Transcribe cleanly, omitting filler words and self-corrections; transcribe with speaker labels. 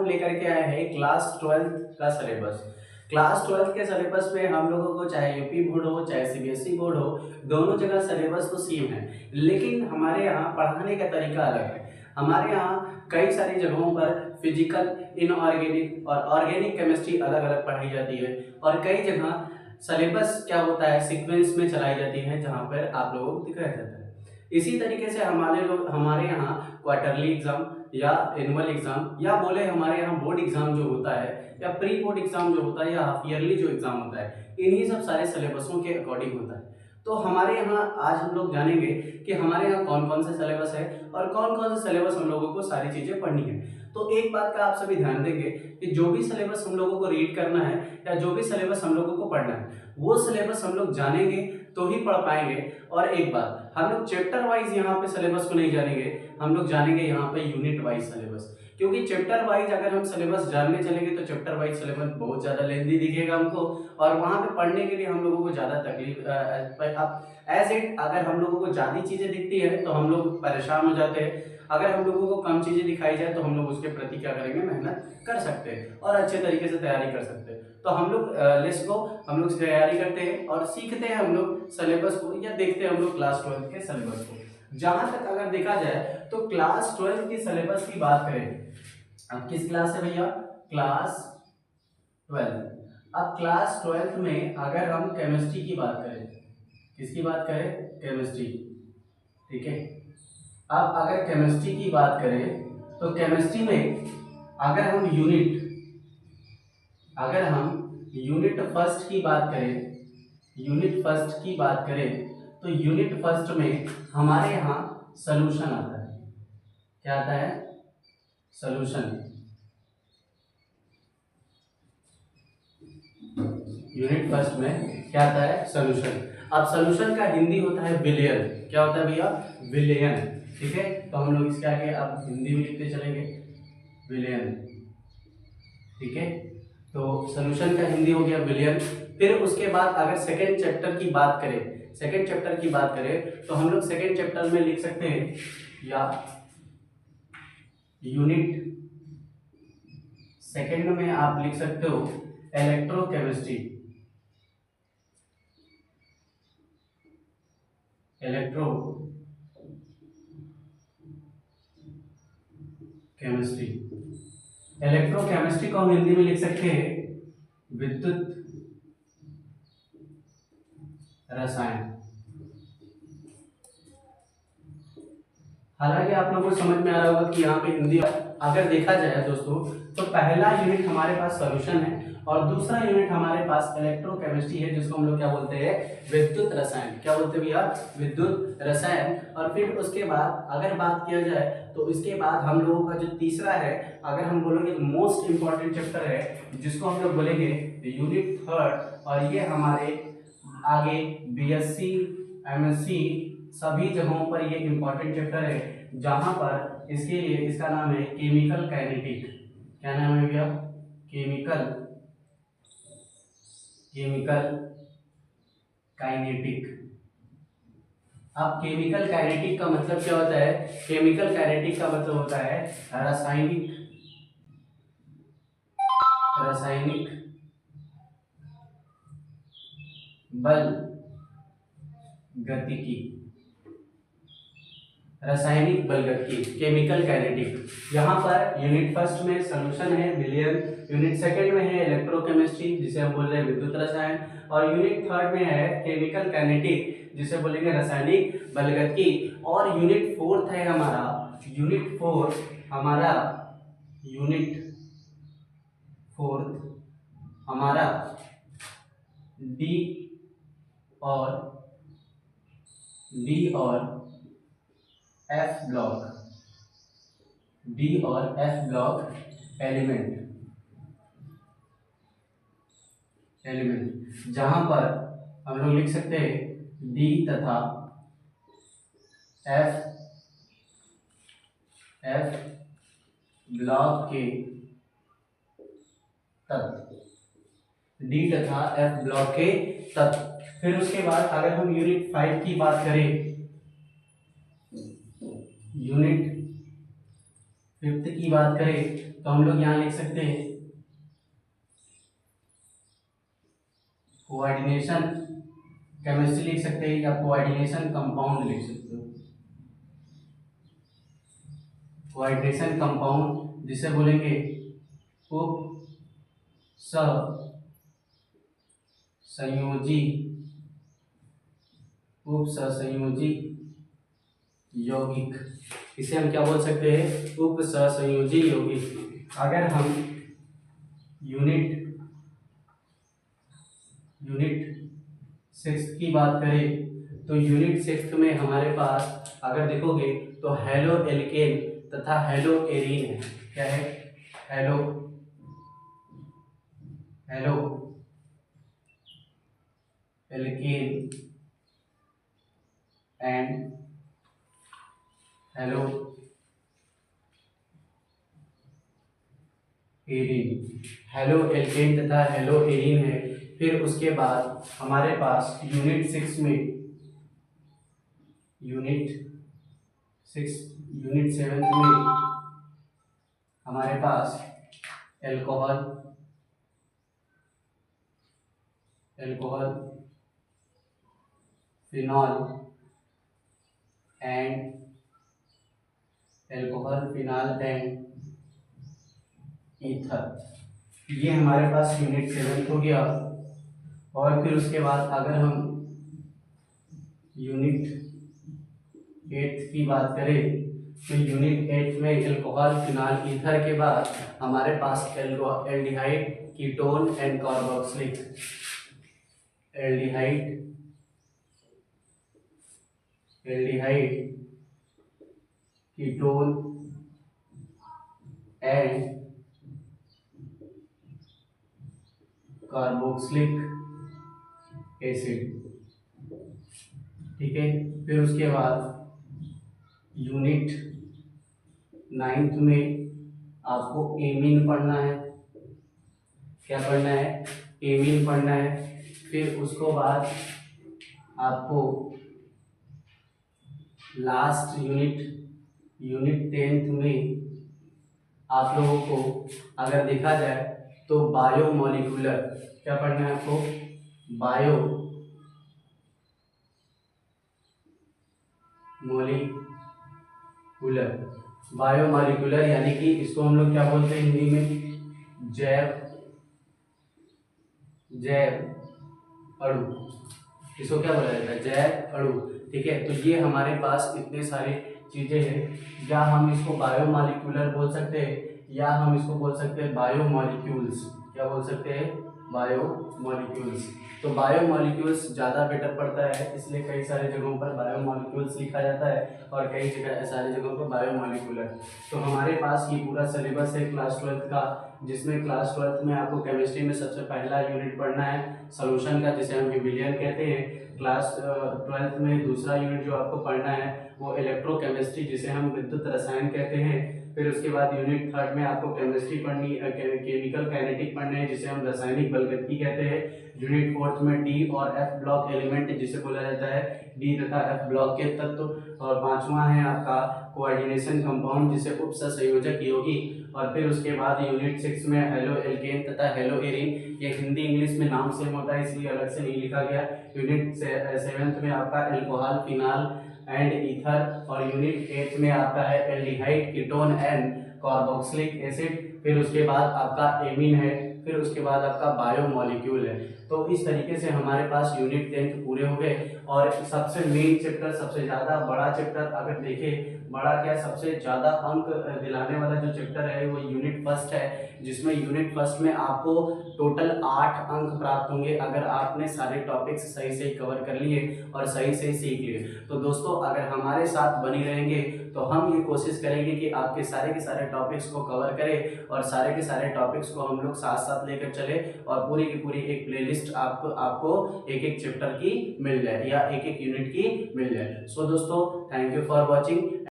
Speaker 1: हम लेकर के आए हैं क्लास 12th का सिलेबस। क्लास 12th के सिलेबस में हम लोगों को चाहे यूपी बोर्ड हो चाहे सीबीएसई बोर्ड हो, दोनों जगह सिलेबस तो सेम है, लेकिन हमारे यहाँ पढ़ाने का तरीका अलग है। हमारे यहाँ कई सारी जगहों पर फिजिकल, इनऑर्गेनिक और ऑर्गेनिक केमिस्ट्री अलग अलग पढ़ाई जाती है, और कई जगह सिलेबस क्या होता है सीक्वेंस में चलाई जाती है, जहाँ पर आप लोगों को दिखाया जाता है। इसी तरीके से हमारे यहाँ क्वार्टरली एग्जाम या एनुअल एग्जाम या बोले हमारे यहाँ बोर्ड एग्जाम जो होता है या प्री बोर्ड एग्जाम जो होता है या हाफ ईयरली जो एग्जाम होता है, इन्हीं सब सारे सिलेबसों के अकॉर्डिंग होता है। तो हमारे यहाँ आज हम लोग जानेंगे कि हमारे यहाँ कौन कौन से सिलेबस है और कौन कौन से सिलेबस हम लोगों को सारी चीजें पढ़नी है। तो एक बात का आप सभी ध्यान देंगे कि जो भी सिलेबस हम लोगों को रीड करना है या जो भी सिलेबस हम लोगों को पढ़ना है, वो सिलेबस हम लोग जानेंगे तो ही पढ़ पाएंगे। और एक बात, हम लोग चैप्टर वाइज यहाँ पे सिलेबस को नहीं जानेंगे, हम लोग जानेंगे यहाँ पे यूनिट वाइज सिलेबस। क्योंकि चैप्टर वाइज अगर हम सिलेबस जानने चलेंगे तो चैप्टर वाइज सिलेबस बहुत ज़्यादा लेंथी दिखेगा हमको, और वहाँ पे पढ़ने के लिए हम लोगों को ज़्यादा तकलीफ एज इट अगर हम लोगों को ज़्यादा चीज़ें दिखती है तो हम लोग परेशान हो जाते हैं। अगर हम लोगों को कम चीज़ें दिखाई जाए तो हम लोग उसके प्रति क्या करेंगे, मेहनत कर सकते हैं और अच्छे तरीके से तैयारी कर सकते हैं। तो हम लोग लेट्स गो, हम लोग तैयारी करते हैं और सीखते हैं हम लोग सिलेबस को, या देखते हैं हम लोग क्लास 12 के सिलेबस को। जहाँ तक अगर देखा जाए तो क्लास 12 की सिलेबस की बात करें, अब किस क्लास है भैया, क्लास 12। अब क्लास 12 में अगर हम केमिस्ट्री की बात करें, किसकी बात करें, केमिस्ट्री, ठीक है। अब अगर केमिस्ट्री की बात करें तो केमिस्ट्री में अगर हम यूनिट फर्स्ट की बात करें, तो यूनिट फर्स्ट में हमारे यहाँ सॉल्यूशन आता है। क्या आता है, सॉल्यूशन। यूनिट फर्स्ट में क्या आता है, सॉल्यूशन। अब सॉल्यूशन का हिंदी होता है विलयन। क्या होता है भैया, विलयन, ठीक है। तो हम लोग इसके आगे अब हिंदी में लिखते चलेंगे, विलयन, ठीक है। तो सॉल्यूशन का हिंदी हो गया विलयन। फिर उसके बाद अगर सेकेंड चैप्टर की बात करें तो हम लोग सेकेंड चैप्टर में लिख सकते हैं, या यूनिट सेकेंड में आप लिख सकते हो इलेक्ट्रोकेमिस्ट्री, इलेक्ट्रोकेमिस्ट्री को हम हिंदी में लिख सकते हैं विद्युत रसायन। हालांकि आप लोगों को समझ में आ रहा होगा कि यहाँ पे हिंदी अगर देखा जाए दोस्तों, तो पहला यूनिट हमारे पास सॉल्यूशन है और दूसरा यूनिट हमारे पास इलेक्ट्रोकेमिस्ट्री है, जिसको हम लोग क्या बोलते हैं, विद्युत रसायन। क्या बोलते हैं भैया, विद्युत रसायन। और फिर उसके बाद अगर बात किया जाए तो इसके बाद हम लोगों का जो तीसरा है, अगर हम बोलेंगे मोस्ट इंपॉर्टेंट चैप्टर है, जिसको हम लोग बोलेंगे यूनिट थर्ड। और ये हमारे आगे बीएससी, एमएससी सभी जगहों पर ये इंपॉर्टेंट चैप्टर है, जहां पर इसके लिए इसका नाम है केमिकल काइनेटिक। क्या नाम है भैया, केमिकल काइनेटिक। अब केमिकल काइनेटिक का मतलब क्या होता है, केमिकल काइनेटिक का मतलब होता है रासायनिक बल गतिकी, रासायनिक बल गतिकी, केमिकल काइनेटिक। यहाँ पर यूनिट फर्स्ट में सॉल्यूशन है विलयन, यूनिट सेकंड में है इलेक्ट्रोकेमिस्ट्री जिसे हम बोल रहे हैं विद्युत रसायन, और यूनिट थर्ड में है केमिकल काइनेटिक जिसे बोलेंगे रासायनिक बल गतिकी। और यूनिट फोर्थ है हमारा, यूनिट फोर्थ हमारा डी और एफ ब्लॉक एलिमेंट, जहां पर हम लोग लिख सकते हैं डी तथा एफ ब्लॉक के तत्व, डी तथा एफ ब्लॉक के तत्व। फिर उसके बाद अगर हम यूनिट 5 की बात करें, यूनिट फिफ्थ की बात करें तो हम लोग यहाँ लिख सकते हैं कोऑर्डिनेशन केमिस्ट्री लिख सकते हैं, या कोऑर्डिनेशन कंपाउंड लिख सकते हो। कोऑर्डिनेशन कंपाउंड जिसे बोलेंगे उप संयोजी, उप संयोजी यौगिक, इसे हम क्या बोल सकते हैं, उप संयोजी यौगिक। अगर हम यूनिट 6 की बात करें तो यूनिट 6 में हमारे पास अगर देखोगे तो हेलो एल्केन तथा हेलो एरीन है। क्या है, halo alkane and hello arene, halo alkane तथा हेलो एरीन है। फिर उसके बाद हमारे पास यूनिट 7 में हमारे पास एल्कोहल फिनॉल एंड ईथर, ये हमारे पास यूनिट 7 हो गया। और फिर उसके बाद अगर हम यूनिट 8 की बात करें तो यूनिट 8 में एल्कोहल फिनॉल ईथर के बाद हमारे पास aldehyde ketone and carboxylic, aldehyde ketone and carboxylic acid. ठीक है, फिर उसके बाद यूनिट 9 में आपको एमीन पढ़ना है। क्या पढ़ना है, एमीन पढ़ना है। फिर उसको बाद आपको लास्ट यूनिट 10 में आप लोगों को अगर देखा जाए तो बायोमोलिकुलर, क्या पढ़ना है आपको, बायोमोलिकुलर यानी कि इसको हम लोग क्या बोलते हैं हिंदी में, जैव अणु, इसको क्या बोला जाता है, जैव अणु। ठीक है, तो ये हमारे पास इतने सारे चीजें हैं, या हम इसको बायोमोलिकुलर बोल सकते हैं, या हम इसको बोल सकते हैं बायोमोलिक्यूल्स। क्या बोल सकते हैं, बायोमोलिक्यूल्स। तो बायोमोलिक्यूल्स ज़्यादा बेटर पड़ता है, इसलिए कई सारे जगहों पर बायोमोलिक्यूल्स लिखा जाता है और कई सारी जगहों पर बायोमोलिकुलर। तो हमारे पास ये पूरा सिलेबस है क्लास 12 का, जिसमें क्लास 12 में आपको केमिस्ट्री में सबसे पहला यूनिट पढ़ना है सॉल्यूशन का, जिसे हम विलियन कहते हैं। क्लास 12 में दूसरा यूनिट जो आपको पढ़ना है वो इलेक्ट्रोकेमिस्ट्री, जिसे हम विद्युत रसायन कहते हैं। फिर उसके बाद यूनिट 3 में आपको केमिस्ट्री पढ़नी, केमिकल काइनेटिक पढ़ने हैं, जिसे हम रासायनिक बलगति कहते हैं। यूनिट 4 में डी और एफ ब्लॉक एलिमेंट, जिसे बोला जाता है डी तथा एफ ब्लॉक के तत्व। और 5वां है आपका कोऑर्डिनेशन कंपाउंड, जिसे उप संयोजक यौगिक। और फिर उसके बाद यूनिट 6 में हेलो एल्केन तथा हेलो एरीन, ये हिंदी इंग्लिश में नाम सेम होता है इसलिए अलग से नहीं लिखा गया। यूनिट 7 में आपका एल्कोहल फिनॉल एंड ईथर, और यूनिट 8 में आपका है aldehyde ketone and carboxylic acid. फिर उसके बाद आपका एमीन है, फिर उसके बाद आपका बायोमोलिक्यूल है। तो इस तरीके से हमारे पास यूनिट 10 पूरे हो गए। और सबसे मेन चैप्टर, सबसे ज़्यादा बड़ा चैप्टर अगर देखें, बड़ा क्या, सबसे ज़्यादा अंक दिलाने वाला जो चैप्टर है वो यूनिट 1 है, जिसमें यूनिट 1 में आपको टोटल 8 अंक प्राप्त होंगे अगर आपने सारे टॉपिक्स सही से कवर कर लिए और सही से सीख लिए। तो दोस्तों अगर हमारे साथ बनी रहेंगे तो हम ये कोशिश करेंगे कि आपके सारे के सारे टॉपिक्स को कवर करें और सारे के सारे टॉपिक्स को हम लोग साथ साथ लेकर चले और पूरी की पूरी एक प्लेलिस्ट आपको एक एक चैप्टर की मिल जाए या एक एक यूनिट की मिल जाए। सो दोस्तों, थैंक यू फॉर वॉचिंग।